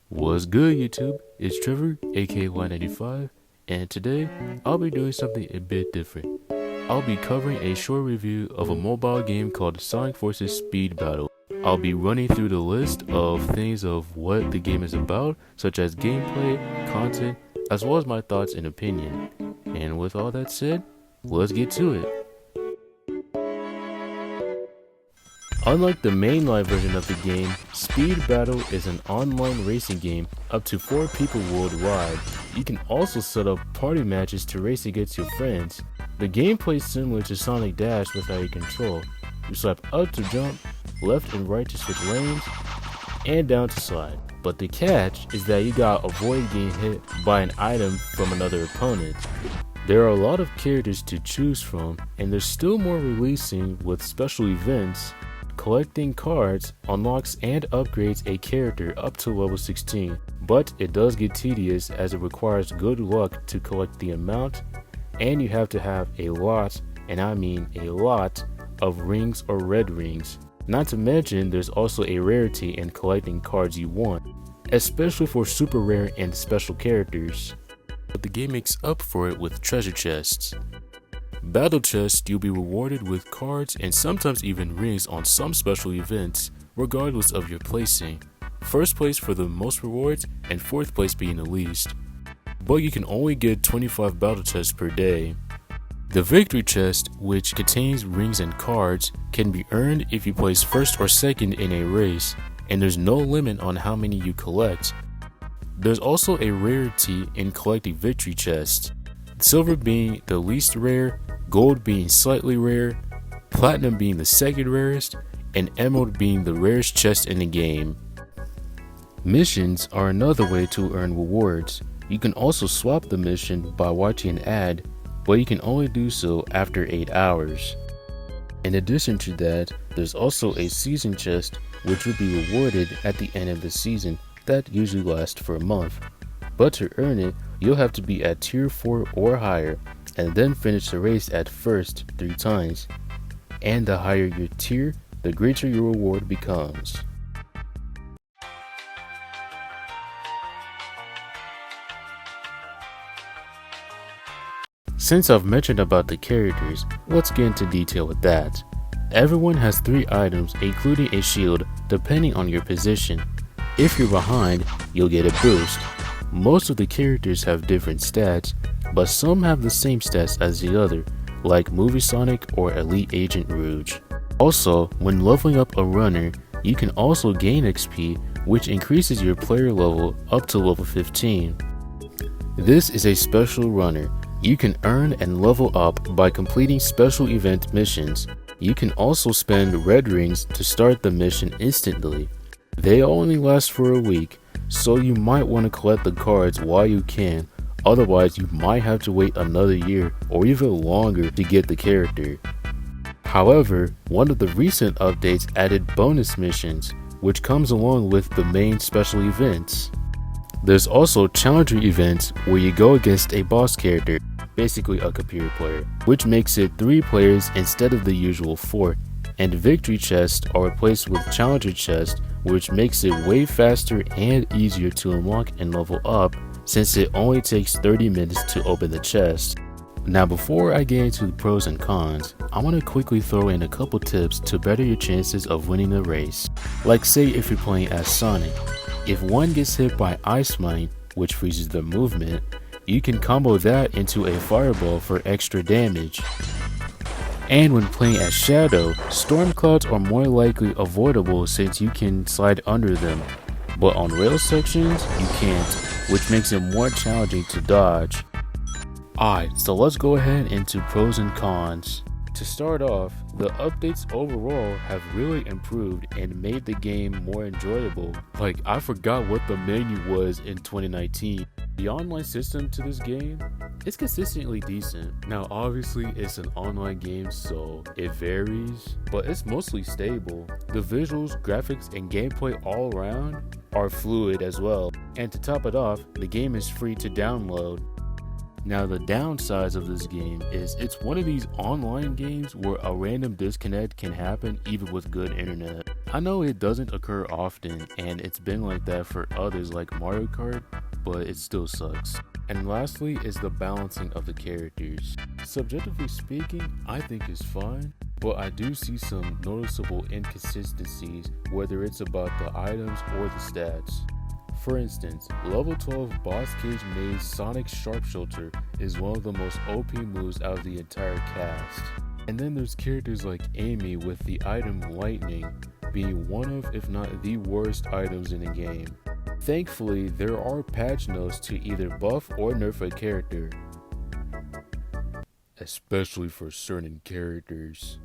What's good, YouTube? It's Trevor, aka Y95, and today I'll be doing something a bit different. I'll be covering a short review of a mobile game called Sonic Forces Speed Battle. I'll be running through the list of things of what the game is about, such as gameplay, content, as well as my thoughts and opinion. And with all that said, let's get to it. Unlike the mainline version of the game, Speed Battle is an online racing game up to 4 people worldwide. You can also set up party matches to race against your friends. The gameplay is similar to Sonic Dash without your control. You swipe up to jump, left and right to switch lanes, and down to slide. But the catch is that you gotta avoid getting hit by an item from another opponent. There are a lot of characters to choose from, and there's still more releasing with special events. Collecting cards unlocks and upgrades a character up to level 16, but it does get tedious as it requires good luck to collect the amount, and you have to have a lot, and I mean a lot, of rings or red rings. Not to mention there's also a rarity in collecting cards you want, especially for super rare and special characters. But the game makes up for it with treasure chests. Battle chests, you'll be rewarded with cards and sometimes even rings on some special events, regardless of your placing. First place for the most rewards and fourth place being the least. But you can only get 25 battle chests per day. The victory chest, which contains rings and cards, can be earned if you place first or second in a race, and there's no limit on how many you collect. There's also a rarity in collecting victory chests, silver being the least rare, gold being slightly rare, platinum being the second rarest, and emerald being the rarest chest in the game. Missions are another way to earn rewards. You can also swap the mission by watching an ad, but you can only do so after 8 hours. In addition to that, there's also a season chest which will be rewarded at the end of the season that usually lasts for a month. But to earn it, you'll have to be at tier 4 or higher, and then finish the race at first 3 times. And the higher your tier, the greater your reward becomes. Since I've mentioned about the characters, let's get into detail with that. Everyone has 3 items including a shield depending on your position. If you're behind, you'll get a boost. Most of the characters have different stats, but some have the same stats as the other, like Movie Sonic or Elite Agent Rouge. Also, when leveling up a runner, you can also gain XP, which increases your player level up to level 15. This is a special runner. You can earn and level up by completing special event missions. You can also spend red rings to start the mission instantly. They only last for a week, so you might want to collect the cards while you can, otherwise you might have to wait another year or even longer to get the character. However, one of the recent updates added bonus missions, which comes along with the main special events. There's also challenger events where you go against a boss character, basically a computer player, which makes it 3 players instead of the usual 4, and victory chests are replaced with challenger chests, which makes it way faster and easier to unlock and level up, since it only takes 30 minutes to open the chest. Now before I get into the pros and cons, I want to quickly throw in a couple tips to better your chances of winning the race. Like say if you're playing as Sonic, if one gets hit by Ice Mine, which freezes their movement, you can combo that into a fireball for extra damage. And when playing as Shadow, storm clouds are more likely avoidable since you can slide under them, but on rail sections you can't, which makes it more challenging to dodge. Alright, so let's go ahead into pros and cons. To start off, the updates overall have really improved and made the game more enjoyable. Like, I forgot what the menu was in 2019. The online system to this game, it's consistently decent. Now obviously it's an online game, so it varies, but it's mostly stable. The visuals, graphics, and gameplay all around are fluid as well. And to top it off, the game is free to download. Now the downsides of this game is it's one of these online games where a random disconnect can happen even with good internet. I know it doesn't occur often, and it's been like that for others like Mario Kart, but it still sucks. And lastly is the balancing of the characters. Subjectively speaking, I think it's fine, but I do see some noticeable inconsistencies, whether it's about the items or the stats. For instance, level 12 boss cage maze Sonic Sharpshooter is one of the most OP moves out of the entire cast. And then there's characters like Amy with the item Lightning being one of, if not the worst items in the game. Thankfully, there are patch notes to either buff or nerf a character, especially for certain characters.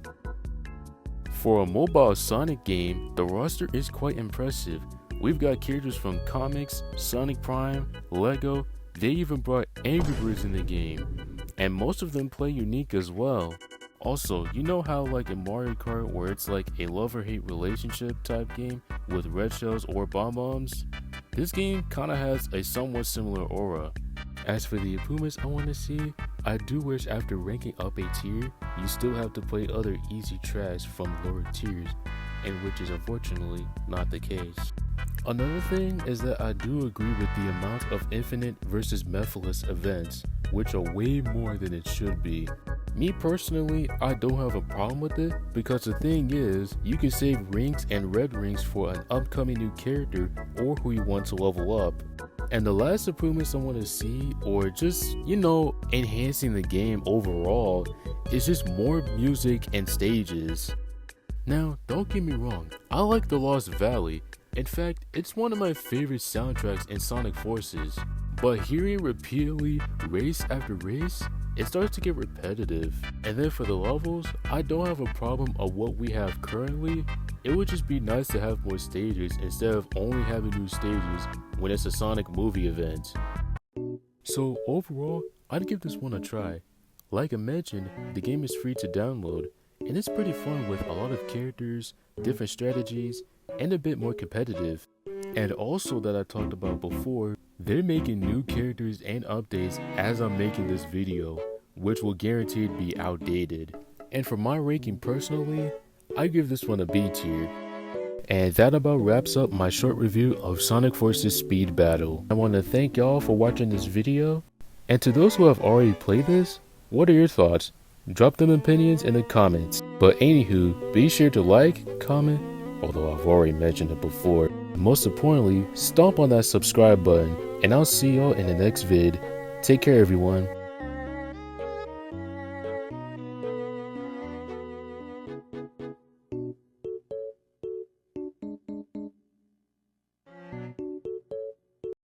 For a mobile Sonic game, the roster is quite impressive. We've got characters from comics, Sonic Prime, Lego, they even brought Angry Birds in the game, and most of them play unique as well. Also, you know how like in Mario Kart where it's like a love-or-hate relationship type game with red shells or bomb-bombs? This game kinda has a somewhat similar aura. As for the improvements I want to see, I do wish after ranking up a tier, you still have to play other easy tracks from lower tiers, and which is unfortunately not the case. Another thing is that I do agree with the amount of infinite versus Mephiles events, which are way more than it should be. Me personally, I don't have a problem with it because the thing is, you can save rings and red rings for an upcoming new character or who you want to level up. And the last improvements I want to see, or just, enhancing the game overall, is just more music and stages. Now, don't get me wrong, I like The Lost Valley. In fact, it's one of my favorite soundtracks in Sonic Forces. But hearing repeatedly race after race, it starts to get repetitive. And then for the levels, I don't have a problem of what we have currently. It would just be nice to have more stages instead of only having new stages when it's a Sonic movie event. So overall, I'd give this one a try. Like I mentioned, the game is free to download, and it's pretty fun with a lot of characters, different strategies, and a bit more competitive. And also that I talked about before, they're making new characters and updates as I'm making this video, which will guaranteed be outdated. And for my ranking personally, I give this one a B tier. And that about wraps up my short review of Sonic Forces Speed Battle. I want to thank y'all for watching this video, and to those who have already played this, what are your thoughts? Drop them opinions in the comments. But anywho, be sure to like, comment, although I've already mentioned it before. Most importantly, stomp on that subscribe button, and I'll see y'all in the next vid. Take care everyone.